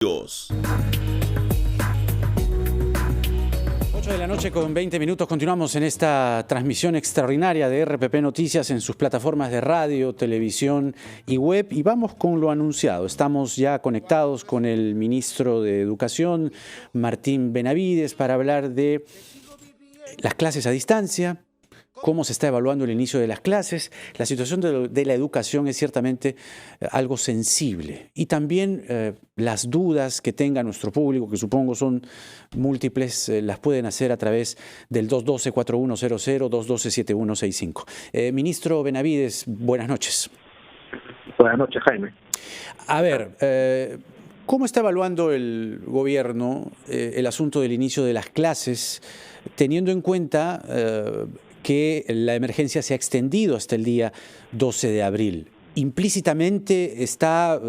Dios. 8 de la noche con 20 minutos. Continuamos en esta transmisión extraordinaria de RPP Noticias en sus plataformas de radio, televisión y web. Y vamos con lo anunciado. Estamos ya conectados con el ministro de Educación, Martín Benavides, para hablar de las clases a distancia, cómo se está evaluando el inicio de las clases. La situación de la educación es ciertamente algo sensible. Y también las dudas que tenga nuestro público, que supongo son múltiples, las pueden hacer a través del 212-4100, 212-7165. Ministro Benavides, buenas noches. Buenas noches, Jaime. A ver, ¿cómo está evaluando el gobierno el asunto del inicio de las clases, teniendo en cuenta que la emergencia se ha extendido hasta el día 12 de abril? Implícitamente está,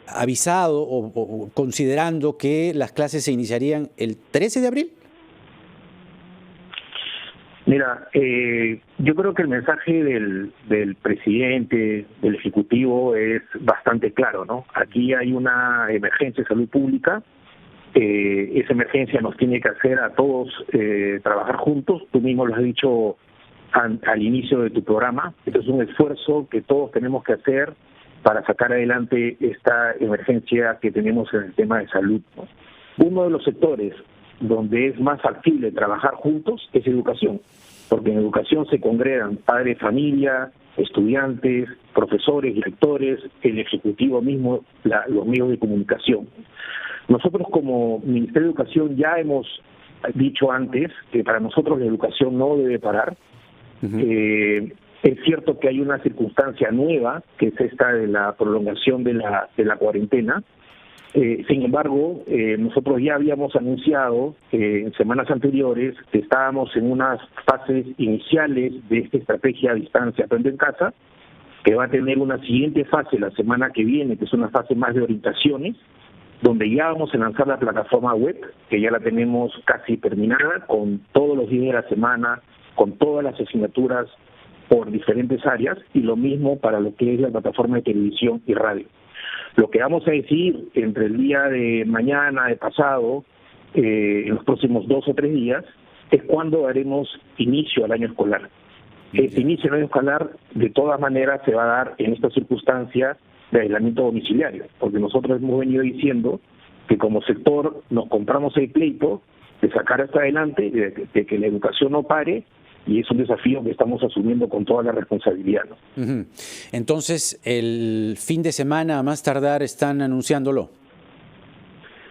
avisado o considerando que las clases se iniciarían el 13 de abril. Mira, yo creo que el mensaje del presidente, del Ejecutivo, es bastante claro, ¿no? Aquí hay una emergencia de salud pública. Esa emergencia nos tiene que hacer a todos trabajar juntos. Tú mismo lo has dicho al inicio de tu programa. Esto es un esfuerzo que todos tenemos que hacer para sacar adelante esta emergencia que tenemos en el tema de salud, ¿no? Uno de los sectores donde es más factible trabajar juntos es educación, porque en educación se congregan padres de familia, estudiantes, profesores, directores, el Ejecutivo mismo, los medios de comunicación. Nosotros como Ministerio de Educación ya hemos dicho antes que para nosotros la educación no debe parar. Es cierto que hay una circunstancia nueva, que es esta de la prolongación de la cuarentena. Sin embargo, nosotros ya habíamos anunciado en semanas anteriores que estábamos en unas fases iniciales de esta estrategia a distancia aprende en casa, que va a tener una siguiente fase la semana que viene, que es una fase más de orientaciones, donde ya vamos a lanzar la plataforma web, que ya la tenemos casi terminada, con todos los días de la semana, con todas las asignaturas por diferentes áreas, y lo mismo para lo que es la plataforma de televisión y radio. Lo que vamos a decir entre el día de mañana, de pasado, en los próximos 2 o 3 días, es cuándo daremos inicio al año escolar. Ese inicio al año escolar, de todas maneras, se va a dar en esta circunstancia de aislamiento domiciliario, porque nosotros hemos venido diciendo que como sector nos compramos el pleito de sacar hasta adelante, de que la educación no pare, y es un desafío que estamos asumiendo con toda la responsabilidad, ¿no? Entonces, el fin de semana, a más tardar, están anunciándolo.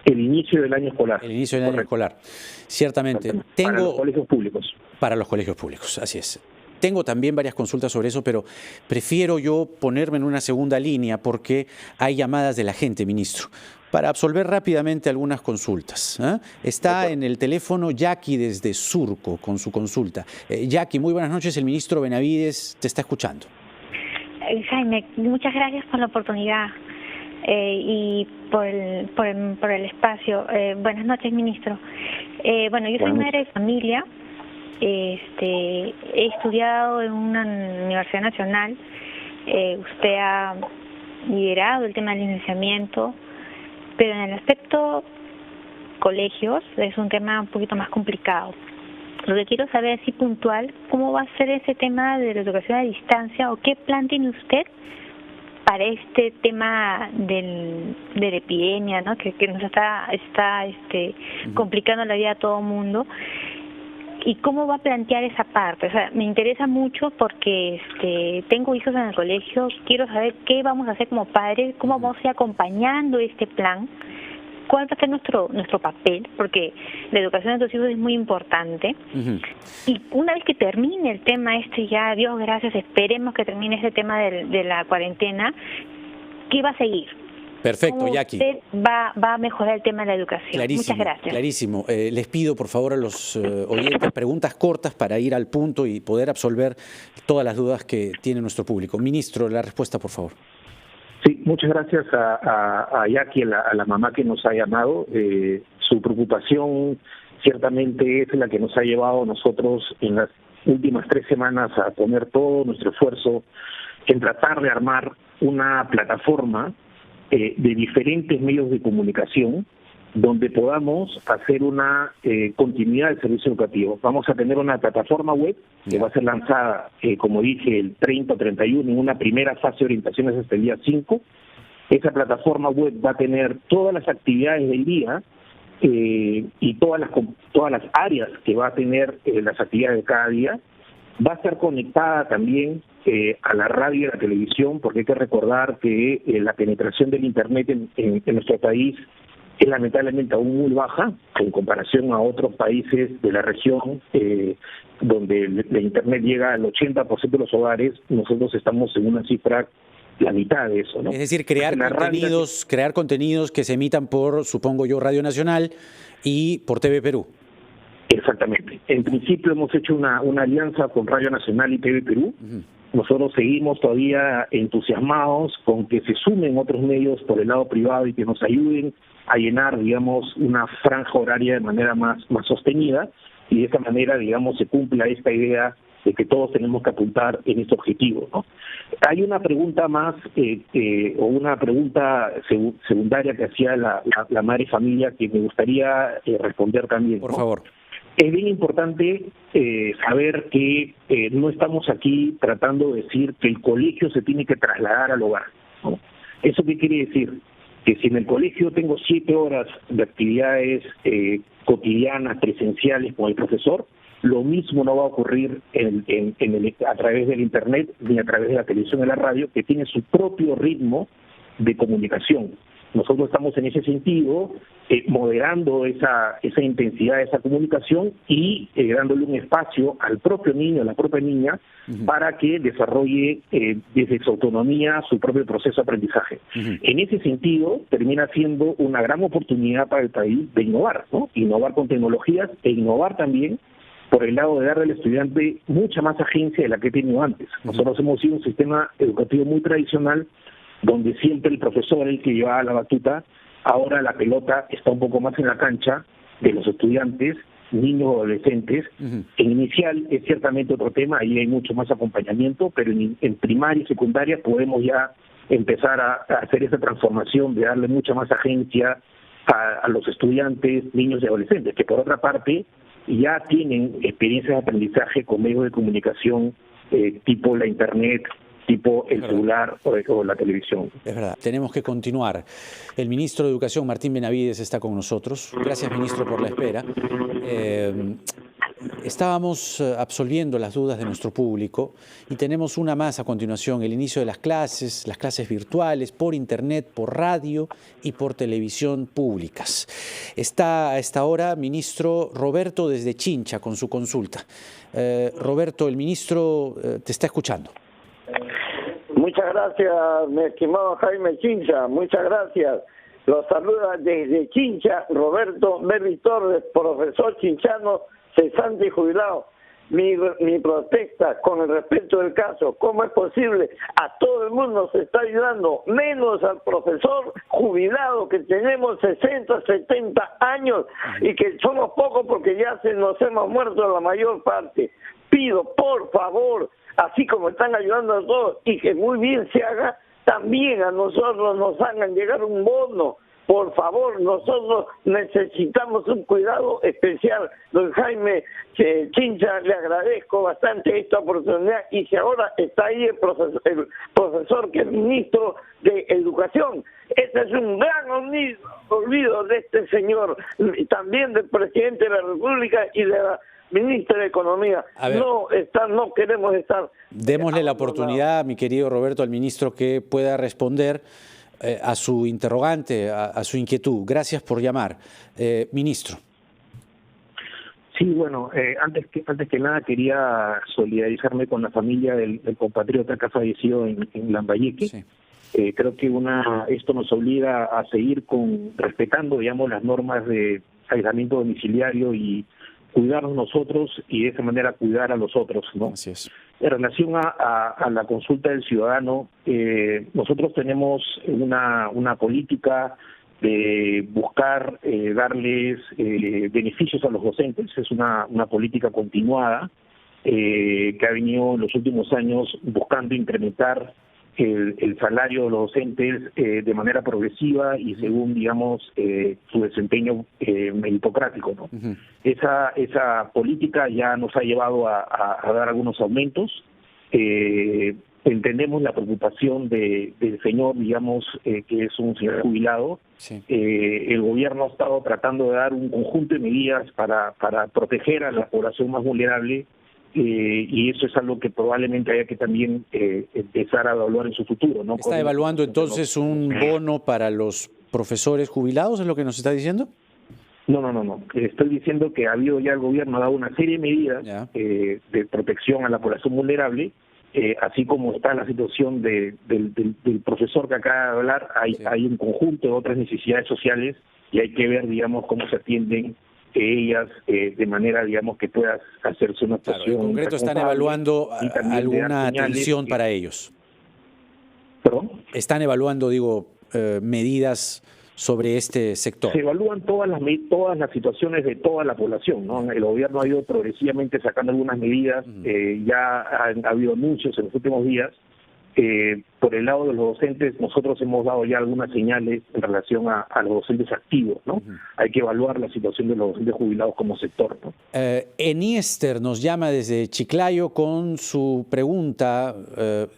El inicio del año escolar. El inicio del año escolar, ciertamente. Para los colegios públicos. Para los colegios públicos, así es. Tengo también varias consultas sobre eso, pero prefiero yo ponerme en una segunda línea porque hay llamadas de la gente, ministro, para absolver rápidamente algunas consultas. Está en el teléfono Jackie desde Surco con su consulta. Jackie, muy buenas noches. El ministro Benavides te está escuchando. Jaime, muchas gracias por la oportunidad y por el espacio. Buenas noches, ministro. Yo soy madre de familia. He estudiado en una universidad nacional. Usted ha liderado el tema del licenciamiento, pero en el aspecto colegios es un tema un poquito más complicado. Lo que quiero saber, así puntual, ¿cómo va a ser ese tema de la educación a distancia o qué plan tiene usted para este tema de la epidemia, ¿no? que nos está complicando la vida a todo el mundo? ¿Y cómo va a plantear esa parte? O sea, me interesa mucho porque tengo hijos en el colegio, quiero saber qué vamos a hacer como padres, cómo vamos a ir acompañando este plan, cuál va a ser nuestro papel, porque la educación de los hijos es muy importante. Y una vez que termine el tema ya, Dios gracias, esperemos que termine este tema de la cuarentena, ¿qué va a seguir? Perfecto, Jackie. ¿Cómo usted va a mejorar el tema de la educación? Clarísimo, muchas gracias. Clarísimo. Les pido, por favor, a los oyentes preguntas cortas para ir al punto y poder absolver todas las dudas que tiene nuestro público. Ministro, la respuesta, por favor. Sí, muchas gracias a Jackie, a la mamá que nos ha llamado. Su preocupación ciertamente es la que nos ha llevado a nosotros en las últimas 3 semanas a poner todo nuestro esfuerzo en tratar de armar una plataforma de diferentes medios de comunicación donde podamos hacer una continuidad del servicio educativo. Vamos a tener una plataforma web que va a ser lanzada, como dije, el 30 o 31 en una primera fase de orientaciones hasta el día 5. Esa plataforma web va a tener todas las actividades del día y todas las áreas que va a tener las actividades de cada día. Va a estar conectada también a la radio y a la televisión, porque hay que recordar que la penetración del Internet en nuestro país es lamentablemente aún muy baja en comparación a otros países de la región, donde el Internet llega al 80% de los hogares. Nosotros estamos en una cifra la mitad de eso, ¿no? Es decir, crear contenidos que se emitan por, supongo yo, Radio Nacional y por TV Perú. Exactamente. En principio hemos hecho una alianza con Radio Nacional y TV Perú. Nosotros seguimos todavía entusiasmados con que se sumen otros medios por el lado privado y que nos ayuden a llenar, digamos, una franja horaria de manera más sostenida, y de esa manera, digamos, se cumpla esta idea de que todos tenemos que apuntar en este objetivo, ¿no? Hay una pregunta más, o una pregunta secundaria que hacía la madre familia, que me gustaría responder también, ¿no? Por favor. Es bien importante saber que no estamos aquí tratando de decir que el colegio se tiene que trasladar al hogar, ¿no? ¿Eso qué quiere decir? Que si en el colegio tengo 7 horas de actividades cotidianas, presenciales con el profesor, lo mismo no va a ocurrir a través del Internet ni a través de la televisión y la radio, que tiene su propio ritmo de comunicación. Nosotros estamos en ese sentido moderando esa intensidad de esa comunicación y dándole un espacio al propio niño, a la propia niña, para que desarrolle desde su autonomía su propio proceso de aprendizaje. En ese sentido, termina siendo una gran oportunidad para el país de innovar, ¿no? Innovar con tecnologías e innovar también por el lado de darle al estudiante mucha más agencia de la que he tenido antes. Nosotros hemos sido un sistema educativo muy tradicional, donde siempre el profesor era el que llevaba la batuta. Ahora la pelota está un poco más en la cancha de los estudiantes, niños o adolescentes. En inicial es ciertamente otro tema, ahí hay mucho más acompañamiento, pero en primaria y secundaria podemos ya empezar a hacer esa transformación de darle mucha más agencia a los estudiantes, niños y adolescentes, que por otra parte ya tienen experiencias de aprendizaje con medios de comunicación tipo la Internet, tipo el celular o la televisión. Es verdad, tenemos que continuar. El ministro de Educación, Martín Benavides, está con nosotros. Gracias, ministro, por la espera. Estábamos absolviendo las dudas de nuestro público y tenemos una más a continuación, el inicio de las clases virtuales, por Internet, por radio y por televisión públicas. Está a esta hora, ministro Roberto desde Chincha con su consulta. Roberto, el ministro te está escuchando. Muchas gracias, mi estimado Jaime Chincha, muchas gracias. Los saluda desde Chincha Roberto Berry Torres, profesor chinchano, cesante y jubilado. Mi protesta con el respeto del caso: ¿cómo es posible? A todo el mundo se está ayudando, menos al profesor jubilado que tenemos 60, 70 años y que somos pocos porque ya nos hemos muerto la mayor parte. Pido, por favor, así como están ayudando a todos y que muy bien se haga, también a nosotros nos hagan llegar un bono. Por favor, nosotros necesitamos un cuidado especial. Don Jaime Chincha, le agradezco bastante esta oportunidad, y si ahora está ahí el profesor que es ministro de Educación, ese es un gran olvido de este señor, y también del presidente de la República y de la ministra de Economía. No queremos estar. Démosle la oportunidad, mi querido Roberto, al ministro que pueda responder a su interrogante, a su inquietud. Gracias por llamar. Ministro. Sí, bueno, antes que nada quería solidarizarme con la familia del compatriota que ha fallecido en Lambayeque. Sí. Creo que esto nos obliga a seguir respetando, digamos, las normas de aislamiento domiciliario y cuidarnos nosotros y de esa manera cuidar a los otros, ¿no? Así es. En relación a la consulta del ciudadano, nosotros tenemos una política de buscar darles beneficios a los docentes. Es una política continuada que ha venido en los últimos años buscando incrementar el salario de los docentes de manera progresiva y según, digamos, su desempeño meritocrático, ¿no? Esa política ya nos ha llevado a dar algunos aumentos. Entendemos la preocupación del señor, digamos, que es un señor jubilado. Sí. El gobierno ha estado tratando de dar un conjunto de medidas para proteger a la población más vulnerable, y eso es algo que probablemente haya que también empezar a evaluar en su futuro, ¿no? ¿Está evaluando entonces un bono para los profesores jubilados, es lo que nos está diciendo? No. Estoy diciendo que el gobierno ha dado una serie de medidas de protección a la población vulnerable, así como está la situación del profesor que acaba de hablar. Hay un conjunto de otras necesidades sociales y hay que ver, digamos, cómo se atienden ellas de manera, digamos, que pueda hacerse una actuación. En concreto están evaluando alguna atención para ellos. ¿Perdón? Están evaluando, medidas sobre este sector. Se evalúan todas las situaciones de toda la población, ¿no? El gobierno ha ido progresivamente sacando algunas medidas, ya ha habido anuncios en los últimos días. Por el lado de los docentes, nosotros hemos dado ya algunas señales en relación a los docentes activos, ¿no? Hay que evaluar la situación de los docentes jubilados como sector, ¿no? Eniester nos llama desde Chiclayo con su pregunta.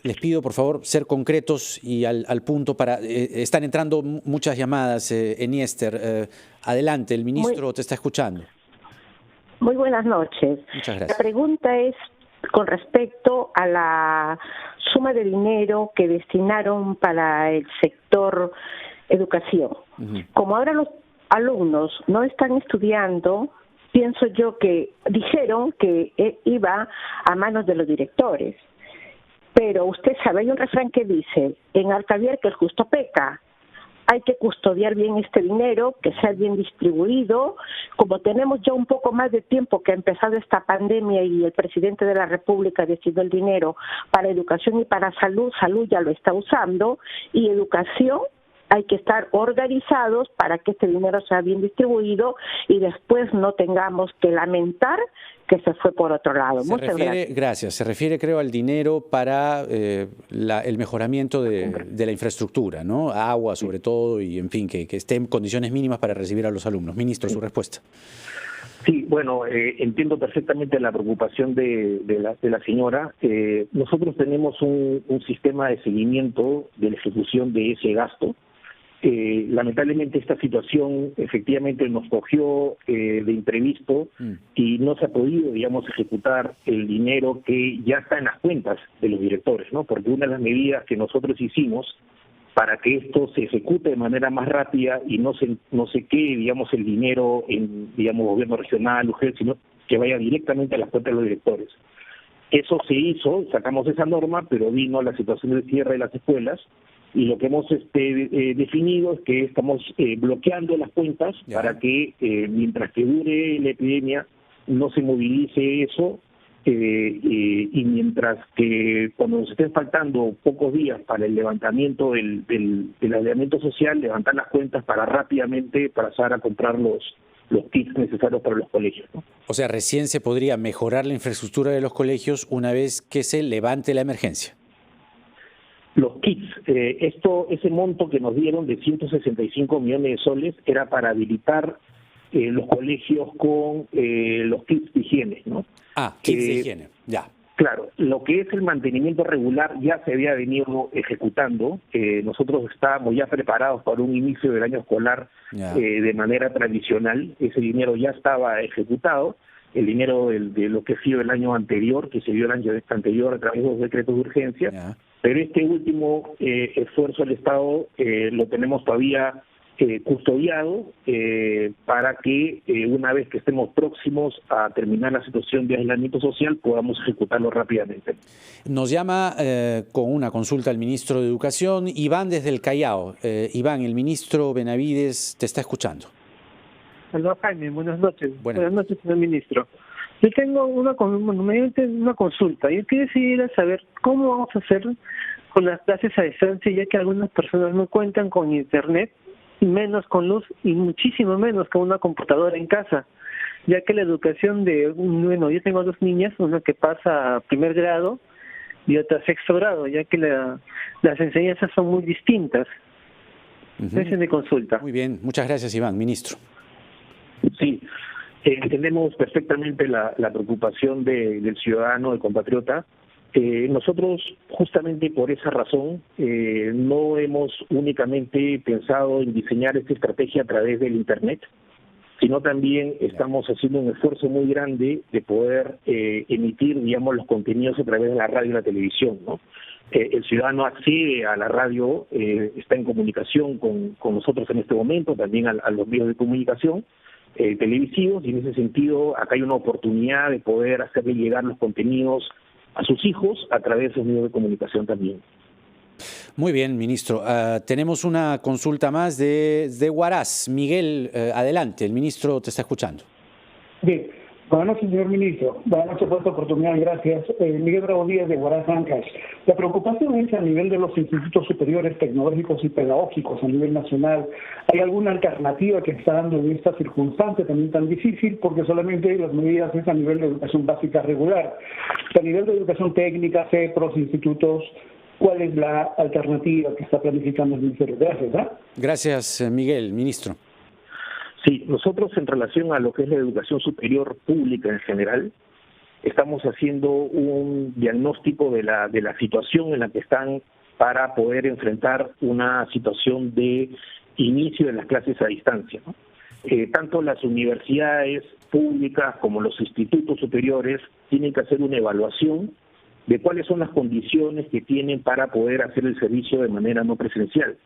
Les pido, por favor, ser concretos y al punto. Están entrando muchas llamadas, Eniester. Adelante, el ministro te está escuchando. Muy buenas noches. Muchas gracias. La pregunta es con respecto a la suma de dinero que destinaron para el sector educación. Como ahora los alumnos no están estudiando, pienso yo que dijeron que iba a manos de los directores. Pero usted sabe, hay un refrán que dice, en Alcabier que el justo peca. Hay que custodiar bien este dinero, que sea bien distribuido. Como tenemos ya un poco más de tiempo que ha empezado esta pandemia y el presidente de la República destinó el dinero para educación y para salud ya lo está usando, y educación hay que estar organizados para que este dinero sea bien distribuido y después no tengamos que lamentar que se fue por otro lado. Muchas gracias. Gracias. Se refiere, creo, al dinero para el mejoramiento de la infraestructura, ¿no? Agua, sobre todo, y en fin, que esté en condiciones mínimas para recibir a los alumnos. Ministro, su respuesta. Sí, bueno, entiendo perfectamente la preocupación de la señora. Nosotros tenemos un sistema de seguimiento de la ejecución de ese gasto. Lamentablemente esta situación efectivamente nos cogió de imprevisto y no se ha podido, digamos, ejecutar el dinero que ya está en las cuentas de los directores, ¿no? Porque una de las medidas que nosotros hicimos para que esto se ejecute de manera más rápida y no se quede, digamos, el dinero en, digamos, gobierno regional, UGEL, sino que vaya directamente a las cuentas de los directores. Eso se hizo, sacamos esa norma, pero vino la situación del cierre de las escuelas. Y lo que hemos definido es que estamos bloqueando las cuentas para que mientras que dure la epidemia no se movilice eso, y mientras que cuando nos estén faltando pocos días para el levantamiento del aislamiento social, levantar las cuentas para rápidamente pasar a comprar los kits necesarios para los colegios, ¿no? O sea, recién se podría mejorar la infraestructura de los colegios una vez que se levante la emergencia. Los kits, ese monto que nos dieron de 165 millones de soles era para habilitar los colegios con los kits de higiene, ¿no? Kits de higiene, ya. Claro, lo que es el mantenimiento regular ya se había venido ejecutando. Nosotros estábamos ya preparados para un inicio del año escolar de manera tradicional. Ese dinero ya estaba ejecutado. El dinero de lo que ha sido el año anterior, que se dio el año anterior a través de los decretos de urgencia. Pero este último esfuerzo del Estado lo tenemos todavía custodiado para que una vez que estemos próximos a terminar la situación de aislamiento social podamos ejecutarlo rápidamente. Nos llama con una consulta el ministro de Educación, Iván desde el Callao. Iván, el ministro Benavides te está escuchando. Hola Jaime, buenas noches. Buenas noches, señor ministro. Yo tengo una consulta. Yo quisiera saber cómo vamos a hacer con las clases a distancia, ya que algunas personas no cuentan con internet, menos con luz y muchísimo menos con una computadora en casa, ya que la educación yo tengo dos niñas, una que pasa a primer grado y hasta sexto grado, ya que las enseñanzas son muy distintas. Esa es mi consulta. Muy bien, muchas gracias, Iván. Ministro. Sí, entendemos perfectamente la preocupación del ciudadano, del compatriota. Nosotros, justamente por esa razón, no hemos únicamente pensado en diseñar esta estrategia a través del Internet, sino también estamos haciendo un esfuerzo muy grande de poder emitir, digamos, los contenidos a través de la radio y la televisión, ¿no? El ciudadano accede a la radio, está en comunicación con nosotros en este momento, también a los medios de comunicación televisivos, y en ese sentido acá hay una oportunidad de poder hacerle llegar los contenidos a sus hijos a través de esos medios de comunicación también. Muy bien, ministro. Tenemos una consulta más de Huaraz. Miguel, adelante, el ministro te está escuchando. Bien, buenas noches, señor ministro. Buenas noches por esta oportunidad, gracias. Miguel Bravo Díaz, de Huaraz, Ancash. La preocupación es a nivel de los institutos superiores tecnológicos y pedagógicos a nivel nacional. ¿Hay alguna alternativa que está dando en esta circunstancia también tan difícil? Porque solamente las medidas es a nivel de educación básica regular. A nivel de educación técnica, CEPROS, institutos, ¿cuál es la alternativa que está planificando el Ministerio? Gracias, ¿eh? Gracias, Miguel. Ministro. Sí, nosotros en relación a lo que es la educación superior pública en general, estamos haciendo un diagnóstico de la situación en la que están para poder enfrentar una situación de inicio de las clases a distancia, ¿no? Tanto las universidades públicas como los institutos superiores tienen que hacer una evaluación de cuáles son las condiciones que tienen para poder hacer el servicio de manera no presencial.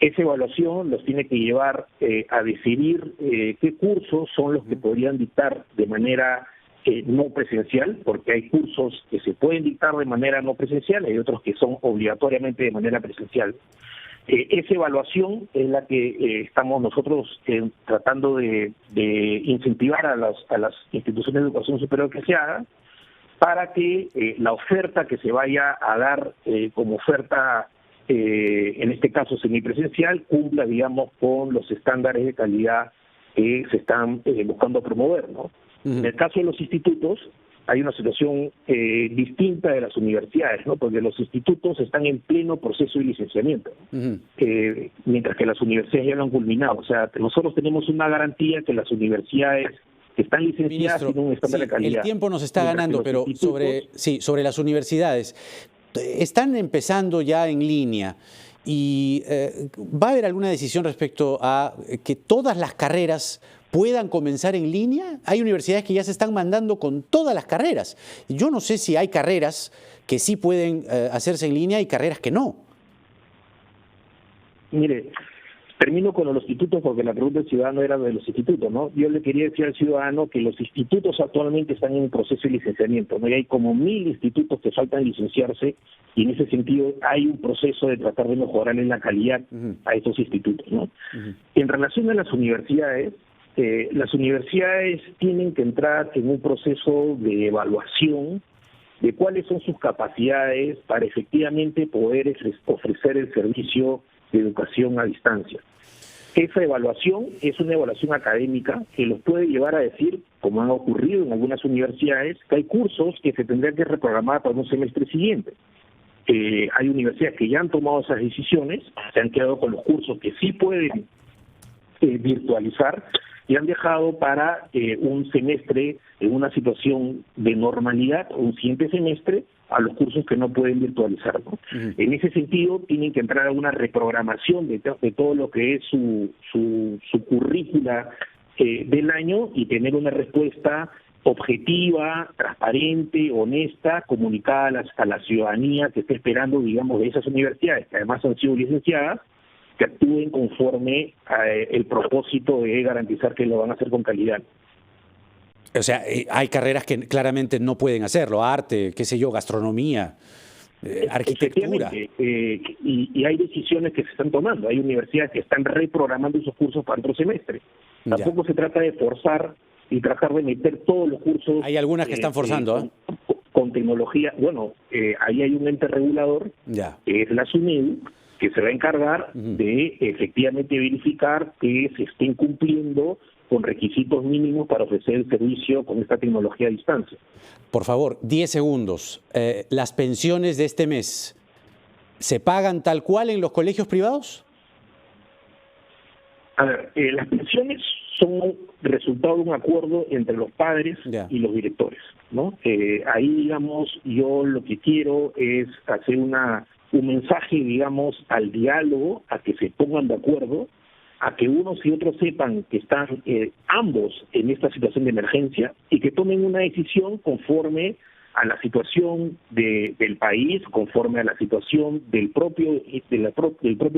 Esa evaluación los tiene que llevar a decidir qué cursos son los que podrían dictar de manera no presencial, porque hay cursos que se pueden dictar de manera no presencial, hay otros que son obligatoriamente de manera presencial. Esa evaluación es la que estamos nosotros tratando de incentivar a las instituciones de educación superior que se hagan, para que la oferta que se vaya a dar como oferta, en este caso semipresencial, cumpla, digamos, con los estándares de calidad que se están buscando promover, ¿no? En el caso de los institutos, hay una situación distinta de las universidades, ¿no? Porque los institutos están en pleno proceso de licenciamiento, ¿no? Mientras que las universidades ya lo han culminado. O sea, nosotros tenemos una garantía que las universidades que están licenciadas tienen un estándar de calidad. El tiempo nos está ganando, pero sobre las universidades. Están empezando ya en línea y ¿va a haber alguna decisión respecto a que todas las carreras puedan comenzar en línea? Hay universidades que ya se están mandando con todas las carreras. Yo no sé si hay carreras que sí pueden hacerse en línea y carreras que no. Mire, termino con los institutos porque la pregunta del ciudadano era de los institutos, ¿no? Yo le quería decir al ciudadano que los institutos actualmente están en un proceso de licenciamiento, ¿no? Y hay como 1000 institutos que faltan licenciarse, y en ese sentido hay un proceso de tratar de mejorar en la calidad a estos institutos, ¿no? En relación a las universidades tienen que entrar en un proceso de evaluación de cuáles son sus capacidades para efectivamente poder ofrecer el servicio de educación a distancia. Esa evaluación es una evaluación académica que los puede llevar a decir, como ha ocurrido en algunas universidades, que hay cursos que se tendrían que reprogramar para un semestre siguiente. Hay universidades que ya han tomado esas decisiones, se han quedado con los cursos que sí pueden virtualizar y han dejado para un semestre en una situación de normalidad, un siguiente semestre, a los cursos que no pueden virtualizar, ¿no? En ese sentido, tienen que entrar a una reprogramación de todo lo que es su currícula del año y tener una respuesta objetiva, transparente, honesta, comunicada a la ciudadanía que está esperando, digamos, de esas universidades, que además han sido licenciadas, que actúen conforme a el propósito de garantizar que lo van a hacer con calidad. O sea, hay carreras que claramente no pueden hacerlo, arte, qué sé yo, gastronomía, arquitectura. Y hay decisiones que se están tomando. Hay universidades que están reprogramando esos cursos para otro semestre. Tampoco se trata de forzar y tratar de meter todos los cursos. Hay algunas que están forzando, con tecnología. Bueno, ahí hay un ente regulador, que es la SUNEDU, que se va a encargar de efectivamente verificar que se estén cumpliendo con requisitos mínimos para ofrecer el servicio con esta tecnología a distancia. Por favor, 10 segundos. ¿Las pensiones de este mes se pagan tal cual en los colegios privados? A ver, las pensiones son resultado de un acuerdo entre los padres y los directores, ¿no? Ahí, digamos, yo lo que quiero es hacer un mensaje, digamos, al diálogo, a que se pongan de acuerdo, a que unos y otros sepan que están ambos en esta situación de emergencia y que tomen una decisión conforme a la situación del país, conforme a la situación del propio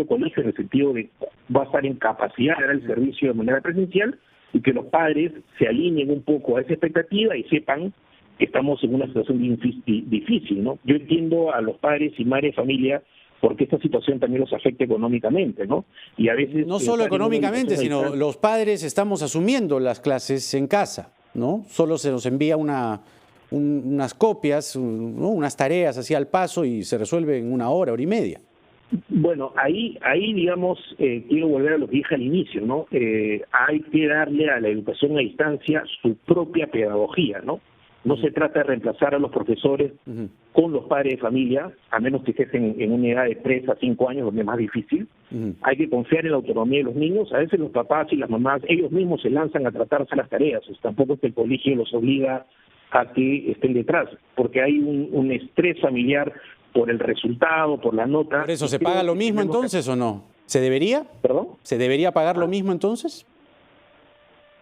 colegio, en el sentido de va a estar en capacidad de dar el servicio de manera presencial, y que los padres se alineen un poco a esa expectativa y sepan que estamos en una situación difícil, ¿no? Yo entiendo a los padres y madres de familia porque esta situación también los afecta económicamente, ¿no? Y a veces no solo económicamente, sino los padres estamos asumiendo las clases en casa, ¿no? Solo se nos envía unas copias, ¿no? Unas tareas así al paso y se resuelve en una hora, hora y media. Bueno, ahí digamos, quiero volver a lo que dije al inicio, ¿no? Hay que darle a la educación a distancia su propia pedagogía, ¿no? No se trata de reemplazar a los profesores con los padres de familia, a menos que estén en una edad de 3 a 5 años, donde es más difícil. Hay que confiar en la autonomía de los niños. A veces los papás y las mamás, ellos mismos se lanzan a tratarse las tareas. Tampoco es que el colegio los obliga a que estén detrás, porque hay un estrés familiar por el resultado, por la nota. ¿Por eso se paga lo mismo entonces o no? ¿Se debería? ¿Perdón? ¿Se debería pagar lo mismo entonces?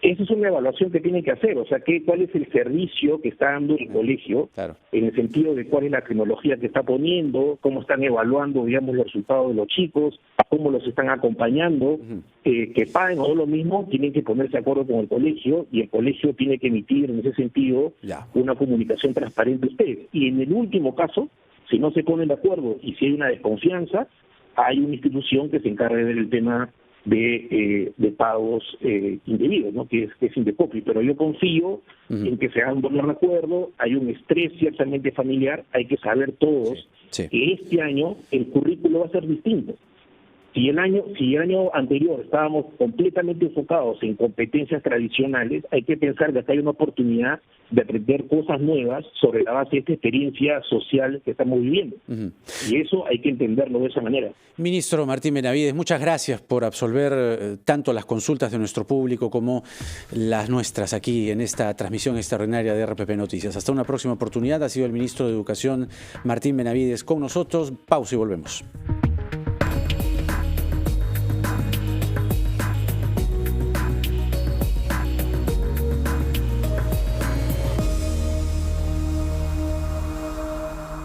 Esa es una evaluación que tiene que hacer, o sea, cuál es el servicio que está dando el colegio, en el sentido de cuál es la tecnología que está poniendo, cómo están evaluando, digamos, los resultados de los chicos, cómo los están acompañando, que paguen o no lo mismo, tienen que ponerse de acuerdo con el colegio, y el colegio tiene que emitir en ese sentido una comunicación transparente a ustedes. Y en el último caso, si no se ponen de acuerdo y si hay una desconfianza, hay una institución que se encarga de ver el tema de pagos indebidos, ¿no? que es Indecopi. Pero yo confío en que se hagan un buen acuerdo. Hay un estrés ciertamente familiar. Hay que saber todos que este año el currículo va a ser distinto. Si el año anterior estábamos completamente enfocados en competencias tradicionales, hay que pensar que acá hay una oportunidad de aprender cosas nuevas sobre la base de esta experiencia social que estamos viviendo. Y eso hay que entenderlo de esa manera. Ministro Martín Benavides, muchas gracias por absolver tanto las consultas de nuestro público como las nuestras aquí en esta transmisión extraordinaria de RPP Noticias. Hasta una próxima oportunidad. Ha sido el ministro de Educación Martín Benavides con nosotros. Pausa y volvemos.